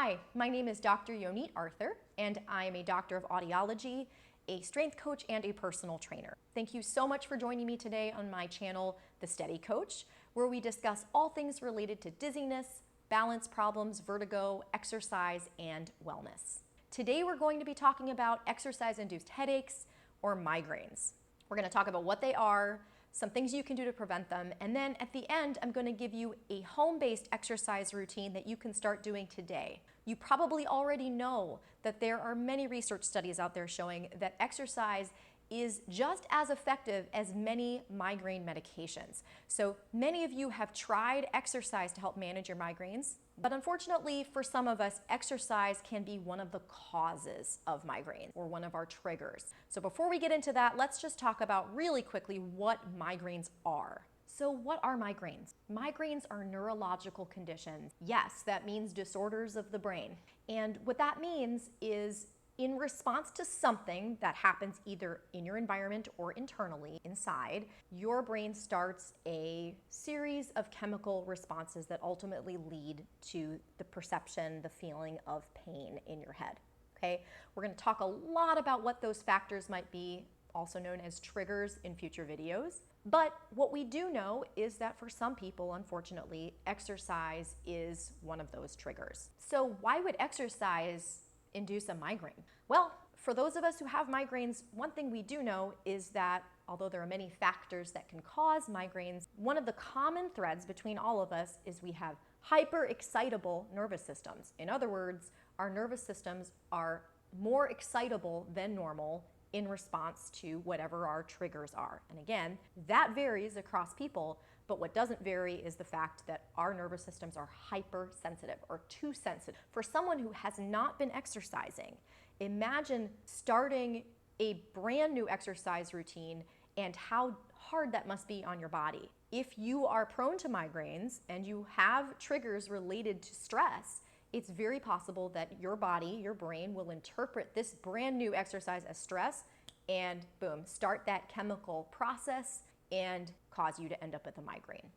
Hi, my name is Dr. Yonit Arthur, and I am a doctor of audiology, a strength coach, and a personal trainer. Thank you so much for joining me today on my channel, The Steady Coach, where we discuss all things related to dizziness, balance problems, vertigo, exercise, and wellness. Today we're going to be talking about exercise-induced headaches or migraines. We're going to talk about what they are, some things you can do to prevent them, and then at the end, I'm going to give you a home-based exercise routine that you can start doing today. You probably already know that there are many research studies out there showing that exercise is just as effective as many migraine medications. So many of you have tried exercise to help manage your migraines, but unfortunately for some of us, exercise can be one of the causes of migraine or one of our triggers. So before we get into that, let's just talk about really quickly what migraines are. So what are migraines? Migraines are neurological conditions. Yes, that means disorders of the brain. And what that means is in response to something that happens either in your environment or internally inside, your brain starts a series of chemical responses that ultimately lead to the perception, the feeling of pain in your head. Okay? We're going to talk a lot about what those factors might be, also known as triggers, in future videos. But what we do know is that for some people, unfortunately, exercise is one of those triggers. So why would exercise induce a migraine? Well, for those of us who have migraines, one thing we do know is that although there are many factors that can cause migraines, one of the common threads between all of us is we have hyper-excitable nervous systems. In other words, our nervous systems are more excitable than normal in response to whatever our triggers are. And again, that varies across people, but what doesn't vary is the fact that our nervous systems are hypersensitive or too sensitive. For someone who has not been exercising, imagine starting a brand new exercise routine and how hard that must be on your body. If you are prone to migraines and you have triggers related to stress, it's very possible that your body, your brain, will interpret this brand new exercise as stress and boom, start that chemical process and cause you to end up with a migraine.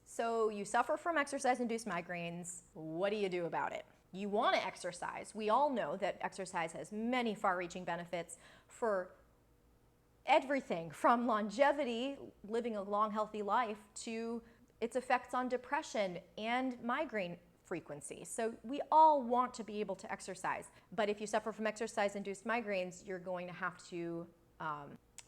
So you suffer from exercise-induced migraines. What do you do about it? You want to exercise. We all know that exercise has many far-reaching benefits for everything from longevity, living a long, healthy life, to its effects on depression and migraine frequency. So we all want to be able to exercise, but if you suffer from exercise-induced migraines, you're going to have to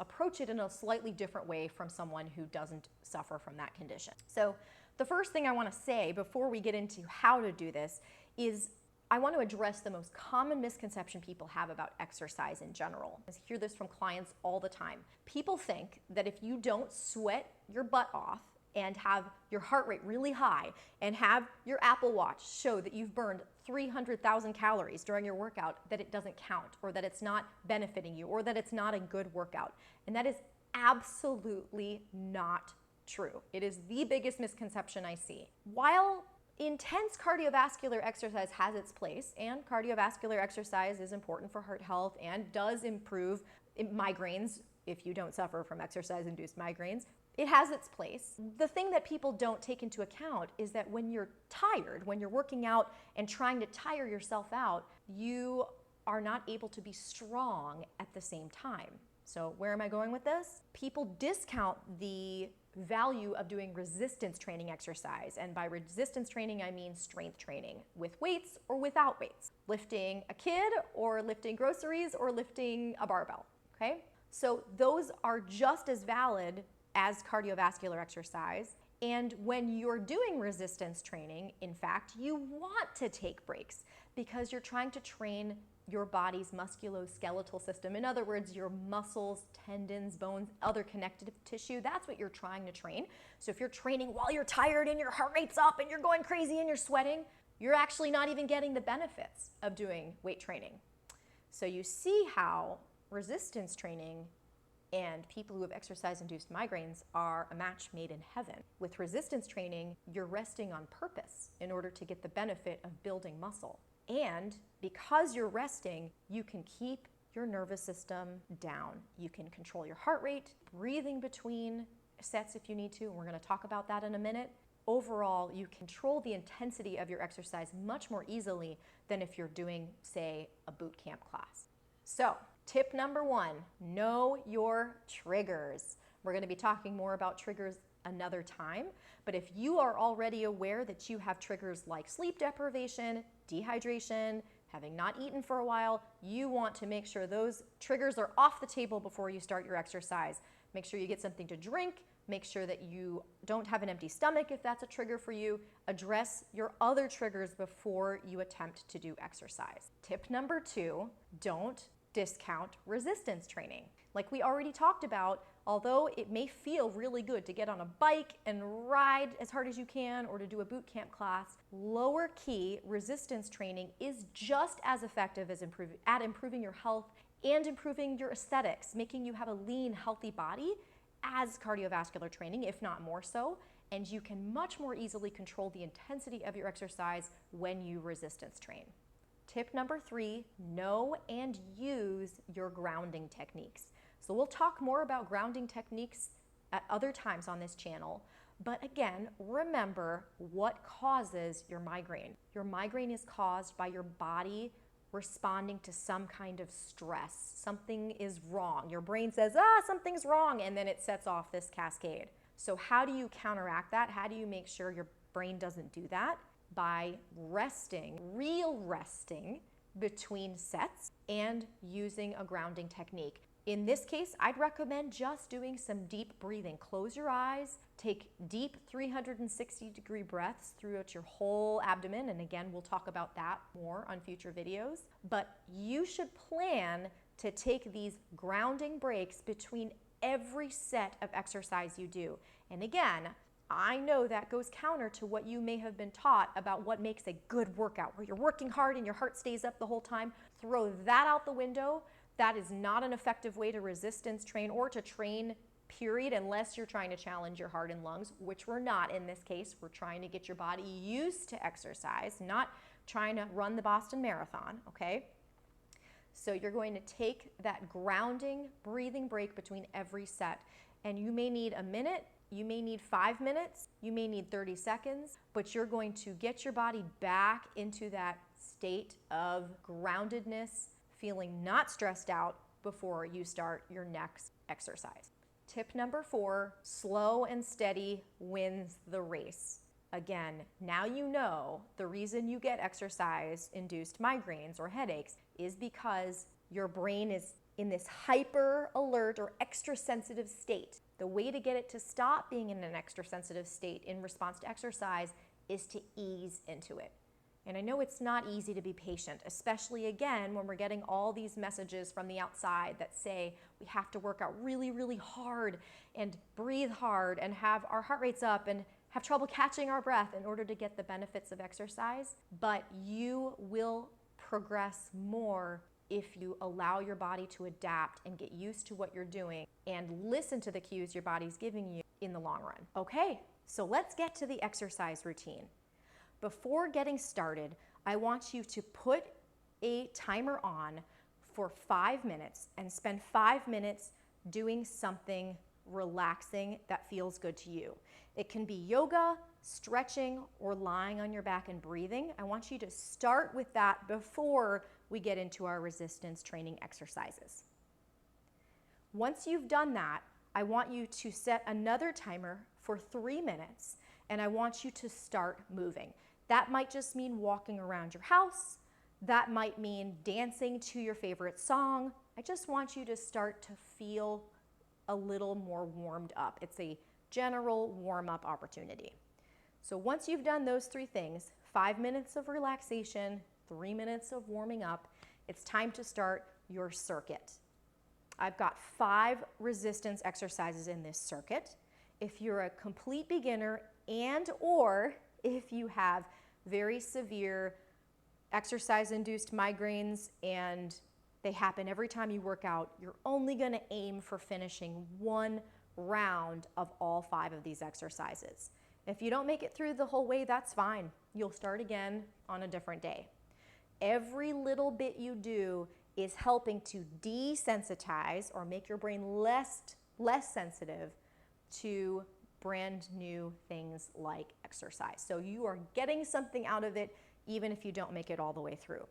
approach it in a slightly different way from someone who doesn't suffer from that condition. So the first thing I want to say before we get into how to do this is I want to address the most common misconception people have about exercise in general. I hear this from clients all the time. People think that if you don't sweat your butt off and have your heart rate really high and have your Apple Watch show that you've burned 300,000 calories during your workout, that it doesn't count, or that it's not benefiting you, or that it's not a good workout. And that is absolutely not true. It is the biggest misconception I see. While intense cardiovascular exercise has its place, and cardiovascular exercise is important for heart health and does improve migraines if you don't suffer from exercise-induced migraines, it has its place. The thing that people don't take into account is that when you're tired, when you're working out and trying to tire yourself out, you are not able to be strong at the same time. So where am I going with this? People discount the value of doing resistance training exercise. And by resistance training, I mean strength training with weights or without weights. Lifting a kid or lifting groceries or lifting a barbell, okay? So those are just as valid as cardiovascular exercise. And when you're doing resistance training, in fact, you want to take breaks because you're trying to train your body's musculoskeletal system. In other words, your muscles, tendons, bones, other connective tissue, that's what you're trying to train. So if you're training while you're tired and your heart rate's up and you're going crazy and you're sweating, you're actually not even getting the benefits of doing weight training. So you see how resistance training and people who have exercise-induced migraines are a match made in heaven. With resistance training, you're resting on purpose in order to get the benefit of building muscle. And because you're resting, you can keep your nervous system down. You can control your heart rate, breathing between sets if you need to, and we're going to talk about that in a minute. overall, you control the intensity of your exercise much more easily than if you're doing, say, a boot camp class. So, tip number 1, know your triggers. We're going to be talking more about triggers another time, but if you are already aware that you have triggers like sleep deprivation, dehydration, having not eaten for a while, you want to make sure those triggers are off the table before you start your exercise. Make sure you get something to drink. Make sure that you don't have an empty stomach if that's a trigger for you. Address your other triggers before you attempt to do exercise. Tip number 2, don't discount resistance training. Like we already talked about, although it may feel really good to get on a bike and ride as hard as you can or to do a boot camp class, lower key resistance training is just as effective as improving your health and improving your aesthetics, making you have a lean, healthy body as cardiovascular training, if not more so, and you can much more easily control the intensity of your exercise when you resistance train. Tip number 3, know and use your grounding techniques. So we'll talk more about grounding techniques at other times on this channel, but again, remember what causes your migraine. Your migraine is caused by your body responding to some kind of stress. Something is wrong. Your brain says, something's wrong, and then it sets off this cascade. So how do you counteract that? How do you make sure your brain doesn't do that? By resting, real resting between sets and using a grounding technique. In this case, I'd recommend just doing some deep breathing. Close your eyes, take deep 360-degree breaths throughout your whole abdomen. And again, we'll talk about that more on future videos. But you should plan to take these grounding breaks between every set of exercise you do. And again, I know that goes counter to what you may have been taught about what makes a good workout, where you're working hard and your heart stays up the whole time. Throw that out the window. That is not an effective way to resistance train or to train, period, unless you're trying to challenge your heart and lungs, which we're not in this case. We're trying to get your body used to exercise, not trying to run the Boston Marathon, okay? So you're going to take that grounding, breathing break between every set, and you may need a minute, you may need 5 minutes, you may need 30 seconds, but you're going to get your body back into that state of groundedness, feeling not stressed out before you start your next exercise. Tip number 4, slow and steady wins the race. Again, now you know the reason you get exercise-induced migraines or headaches is because your brain is in this hyper alert or extra sensitive state. The way to get it to stop being in an extra sensitive state in response to exercise is to ease into it. And I know it's not easy to be patient, especially again when we're getting all these messages from the outside that say we have to work out really, really hard and breathe hard and have our heart rates up and have trouble catching our breath in order to get the benefits of exercise. But you will progress more if you allow your body to adapt and get used to what you're doing and listen to the cues your body's giving you in the long run. Okay, so let's get to the exercise routine. Before getting started, I want you to put a timer on for 5 minutes and spend 5 minutes doing something relaxing that feels good to you. It can be yoga, stretching, or lying on your back and breathing. I want you to start with that before we get into our resistance training exercises. Once you've done that, I want you to set another timer for 3 minutes, and I want you to start moving. That might just mean walking around your house. That might mean dancing to your favorite song. I just want you to start to feel a little more warmed up. It's a general warm-up opportunity. So once you've done those 3 things, 5 minutes of relaxation, 3 minutes of warming up, it's time to start your circuit. I've got 5 resistance exercises in this circuit. If you're a complete beginner or if you have very severe exercise-induced migraines and they happen every time you work out, you're only going to aim for finishing 1 round of all 5 of these exercises. If you don't make it through the whole way, that's fine. You'll start again on a different day. Every little bit you do is helping to desensitize or make your brain less sensitive to brand new things like exercise. So you are getting something out of it even if you don't make it all the way through.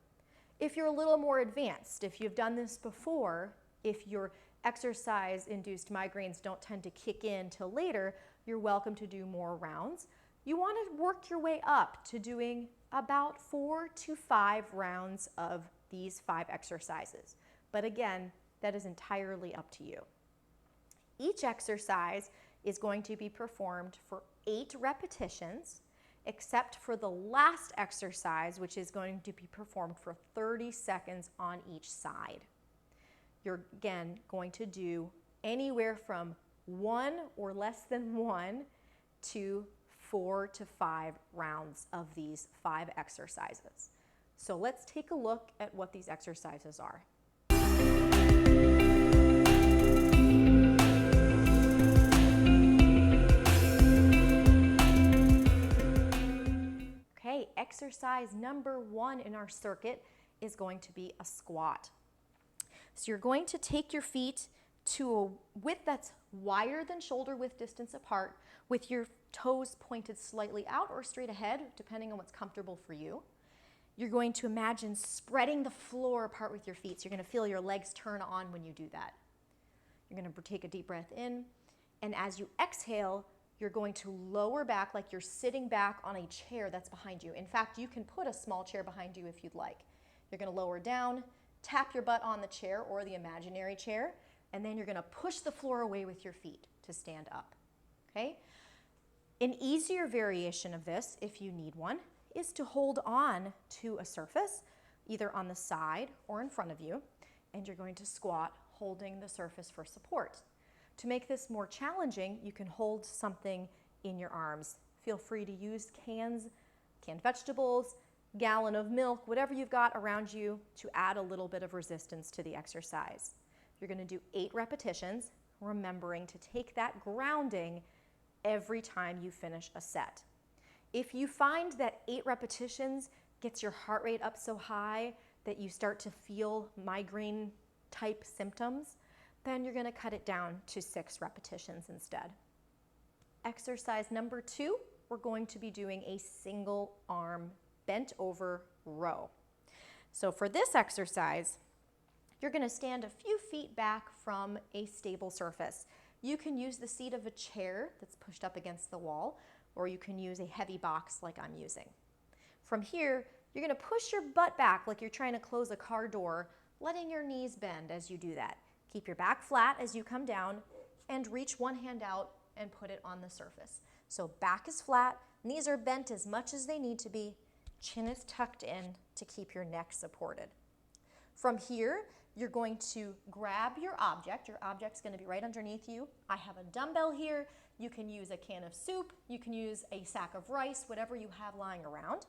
If you're a little more advanced, if you've done this before, if your exercise-induced migraines don't tend to kick in till later, you're welcome to do more rounds. You want to work your way up to doing about 4 to 5 rounds of these 5 exercises. But again, that is entirely up to you. Each exercise is going to be performed for 8 repetitions, except for the last exercise, which is going to be performed for 30 seconds on each side. You're again going to do anywhere from 1 or less than 1 to 4 to 5 rounds of these 5 exercises. So let's take a look at what these exercises are. Okay, exercise number 1 in our circuit is going to be a squat. So you're going to take your feet to a width that's wider than shoulder width distance apart, with your toes pointed slightly out or straight ahead, depending on what's comfortable for you. You're going to imagine spreading the floor apart with your feet. So you're going to feel your legs turn on when you do that. You're going to take a deep breath in, and as you exhale, you're going to lower back like you're sitting back on a chair that's behind you. In fact, you can put a small chair behind you if you'd like. You're going to lower down, tap your butt on the chair or the imaginary chair, and then you're going to push the floor away with your feet to stand up. Okay? An easier variation of this, if you need one, is to hold on to a surface, either on the side or in front of you, and you're going to squat holding the surface for support. To make this more challenging, you can hold something in your arms. Feel free to use canned vegetables, gallon of milk, whatever you've got around you to add a little bit of resistance to the exercise. You're going to do 8 repetitions, remembering to take that grounding every time you finish a set. If you find that 8 repetitions gets your heart rate up so high that you start to feel migraine type symptoms, then you're going to cut it down to 6 repetitions instead. Exercise number 2, we're going to be doing a single arm bent over row. So for this exercise, you're going to stand a few feet back from a stable surface. You can use the seat of a chair that's pushed up against the wall, or you can use a heavy box like I'm using. From here, you're going to push your butt back like you're trying to close a car door, letting your knees bend as you do that. Keep your back flat as you come down and reach one hand out and put it on the surface. So back is flat, knees are bent as much as they need to be, chin is tucked in to keep your neck supported. From here, you're going to grab your object. Your object's going to be right underneath you. I have a dumbbell here. You can use a can of soup. You can use a sack of rice, whatever you have lying around.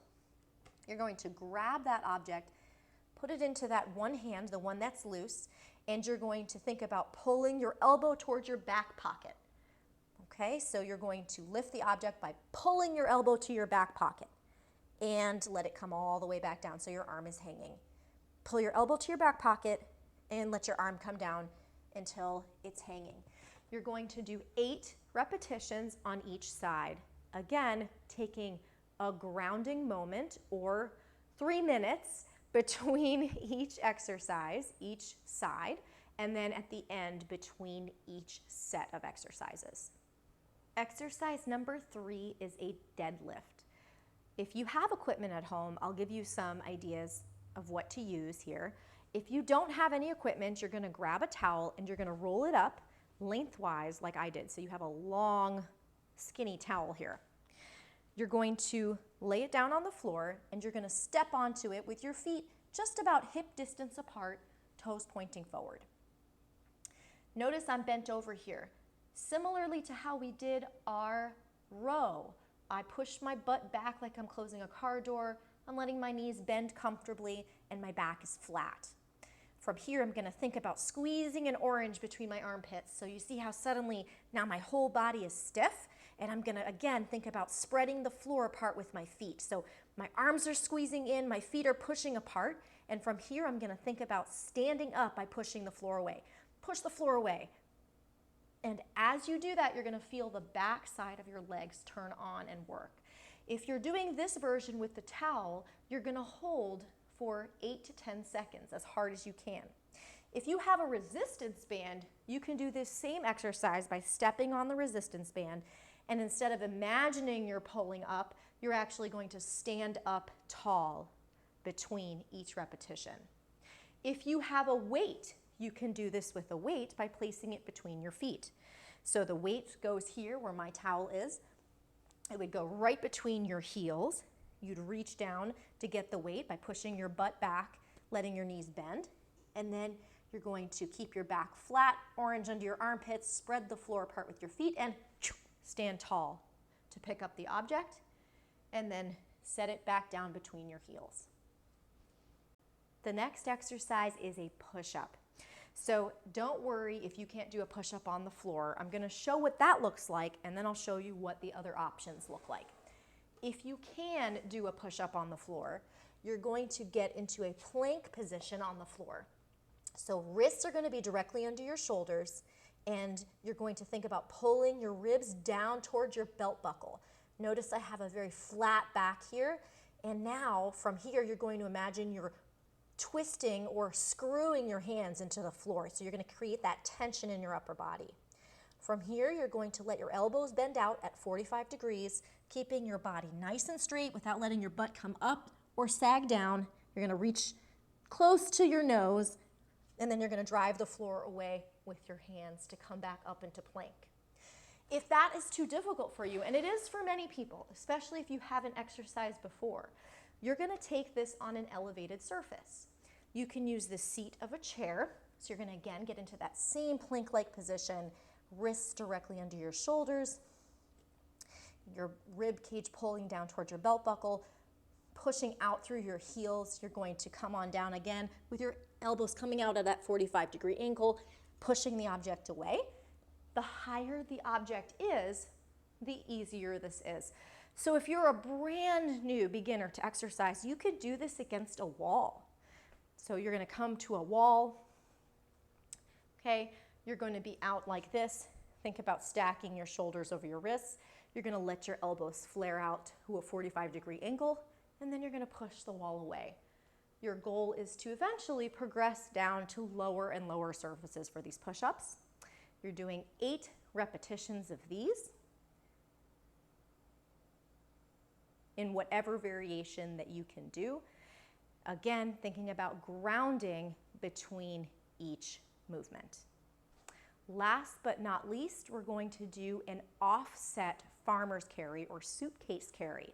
You're going to grab that object, put it into that one hand, the one that's loose, and you're going to think about pulling your elbow towards your back pocket. Okay, so you're going to lift the object by pulling your elbow to your back pocket and let it come all the way back down so your arm is hanging. Pull your elbow to your back pocket and let your arm come down until it's hanging. You're going to do 8 repetitions on each side. Again, taking a grounding moment or 3 minutes between each exercise, each side, and then at the end between each set of exercises. Exercise number 3 is a deadlift. If you have equipment at home, I'll give you some ideas of what to use here. If you don't have any equipment, you're going to grab a towel and you're going to roll it up lengthwise like I did. So you have a long, skinny towel here. You're going to lay it down on the floor and you're going to step onto it with your feet just about hip distance apart, toes pointing forward. Notice I'm bent over here. Similarly to how we did our row, I push my butt back like I'm closing a car door. I'm letting my knees bend comfortably and my back is flat. From here, I'm going to think about squeezing an orange between my armpits. So you see how suddenly now my whole body is stiff, and I'm going to again think about spreading the floor apart with my feet. So my arms are squeezing in, my feet are pushing apart, and from here I'm going to think about standing up by pushing the floor away. Push the floor away. And as you do that, you're going to feel the back side of your legs turn on and work. If you're doing this version with the towel, you're going to hold for 8 to 10 seconds, as hard as you can. If you have a resistance band, you can do this same exercise by stepping on the resistance band, and instead of imagining you're pulling up, you're actually going to stand up tall between each repetition. If you have a weight, you can do this with a weight by placing it between your feet. So the weight goes here where my towel is. It would go right between your heels. You'd reach down to get the weight by pushing your butt back, letting your knees bend, and then you're going to keep your back flat, orange under your armpits, spread the floor apart with your feet, and stand tall to pick up the object, and then set it back down between your heels. The next exercise is a push-up. So don't worry if you can't do a push-up on the floor. I'm going to show what that looks like, and then I'll show you what the other options look like. If you can do a push-up on the floor, you're going to get into a plank position on the floor. So wrists are going to be directly under your shoulders, and you're going to think about pulling your ribs down towards your belt buckle. Notice I have a very flat back here, and now from here you're going to imagine you're twisting or screwing your hands into the floor. So you're going to create that tension in your upper body. From here, you're going to let your elbows bend out at 45 degrees, keeping your body nice and straight without letting your butt come up or sag down. You're going to reach close to your nose, and then you're going to drive the floor away with your hands to come back up into plank. If that is too difficult for you, and it is for many people, especially if you haven't exercised before, you're going to take this on an elevated surface. You can use the seat of a chair. So you're going to, again, get into that same plank-like position, wrists directly under your shoulders, your rib cage pulling down towards your belt buckle, pushing out through your heels. You're going to come on down again with your elbows coming out at that 45-degree angle, pushing the object away. The higher the object is, the easier this is. So if you're a brand new beginner to exercise, you could do this against a wall. So you're going to come to a wall, okay? You're going to be out like this. Think about stacking your shoulders over your wrists. You're going to let your elbows flare out to a 45-degree angle, and then you're going to push the wall away. Your goal is to eventually progress down to lower and lower surfaces for these push-ups. You're doing 8 repetitions of these in whatever variation that you can do. Again, thinking about grounding between each movement. Last but not least, we're going to do an offset farmer's carry or suitcase carry.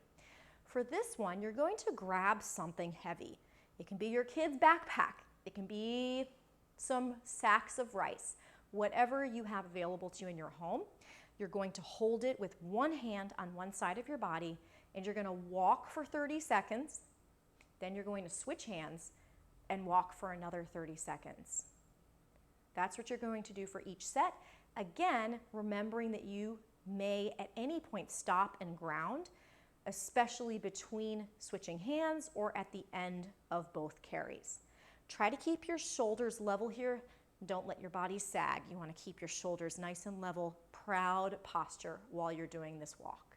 For this one, you're going to grab something heavy. It can be your kid's backpack. It can be some sacks of rice. Whatever you have available to you in your home, you're going to hold it with one hand on one side of your body, and you're going to walk for 30 seconds. Then you're going to switch hands and walk for another 30 seconds. That's what you're going to do for each set. Again, remembering that you may at any point stop and ground, especially between switching hands or at the end of both carries. Try to keep your shoulders level here. Don't let your body sag. You want to keep your shoulders nice and level, proud posture while you're doing this walk.